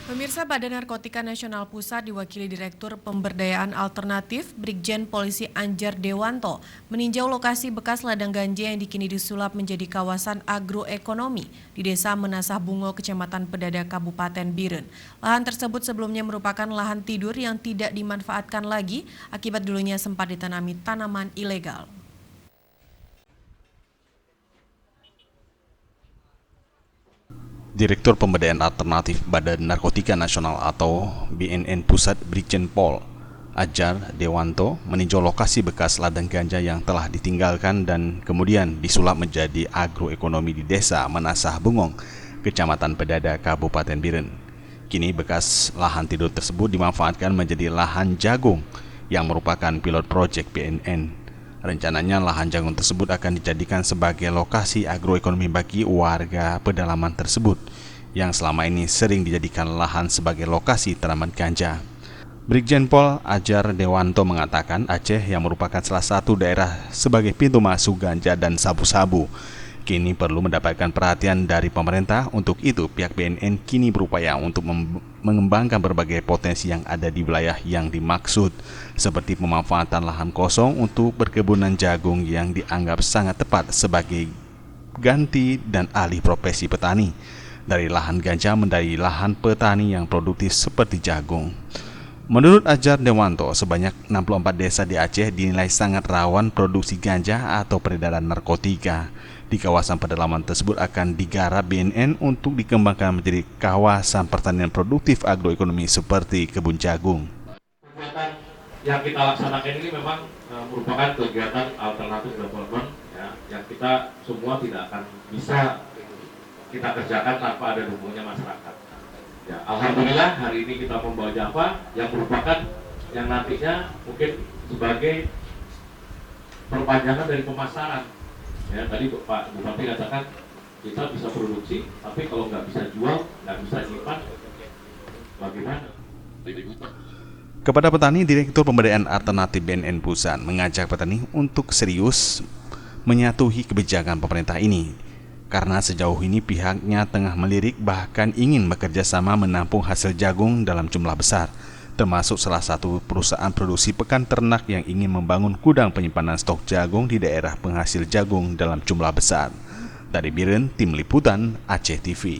Pemirsa, Badan Narkotika Nasional Pusat diwakili Direktur Pemberdayaan Alternatif Brigjen Polisi Anjar Dewanto meninjau lokasi bekas ladang ganja yang kini disulap menjadi kawasan agroekonomi di Desa Menasah Bungo, Kecamatan Pedada, Kabupaten Biren. Lahan tersebut sebelumnya merupakan lahan tidur yang tidak dimanfaatkan lagi akibat dulunya sempat ditanami tanaman ilegal. Direktur Pemberdayaan Alternatif Badan Narkotika Nasional atau BNN Pusat Brigjen Pol Anjar Dewanto meninjau lokasi bekas ladang ganja yang telah ditinggalkan dan kemudian disulap menjadi agroekonomi di Desa Menasah Bungong, Kecamatan Pedada, Kabupaten Biren. Kini bekas lahan tidur tersebut dimanfaatkan menjadi lahan jagung yang merupakan pilot project BNN. Rencananya lahan jagung tersebut akan dijadikan sebagai lokasi agroekonomi bagi warga pedalaman tersebut yang selama ini sering dijadikan lahan sebagai lokasi tanaman ganja. Brigjen Pol Anjar Dewanto mengatakan Aceh yang merupakan salah satu daerah sebagai pintu masuk ganja dan sabu-sabu kini perlu mendapatkan perhatian dari pemerintah. Untuk itu, pihak BNN kini berupaya untuk mengembangkan berbagai potensi yang ada di wilayah yang dimaksud, seperti pemanfaatan lahan kosong untuk perkebunan jagung yang dianggap sangat tepat sebagai ganti dan alih profesi petani, dari lahan ganja menjadi lahan petani yang produktif seperti jagung. Menurut Anjar Dewanto, sebanyak 64 desa di Aceh dinilai sangat rawan produksi ganja atau peredaran narkotika. Di kawasan pedalaman tersebut akan digarap BNN untuk dikembangkan menjadi kawasan pertanian produktif agroekonomi seperti kebun jagung. Kegiatan yang kita laksanakan ini memang merupakan kegiatan alternatif development ya, yang kita semua tidak akan bisa kita kerjakan tanpa ada dukungannya masyarakat. Ya, alhamdulillah hari ini kita membawa Java yang merupakan yang nantinya mungkin sebagai perpanjangan dari pemasaran. Ya, tadi Pak Bupati katakan kita bisa produksi, tapi kalau nggak bisa jual, nggak bisa nyimpan, bagaimana? Kepada petani, Direktur Pemberdayaan Alternatif BNN Pusat mengajak petani untuk serius menyatuhi kebijakan pemerintah ini, karena sejauh ini pihaknya tengah melirik bahkan ingin bekerja sama menampung hasil jagung dalam jumlah besar, termasuk salah satu perusahaan produksi pekan ternak yang ingin membangun gudang penyimpanan stok jagung di daerah penghasil jagung dalam jumlah besar. Dari Biren, Tim Liputan Aceh TV.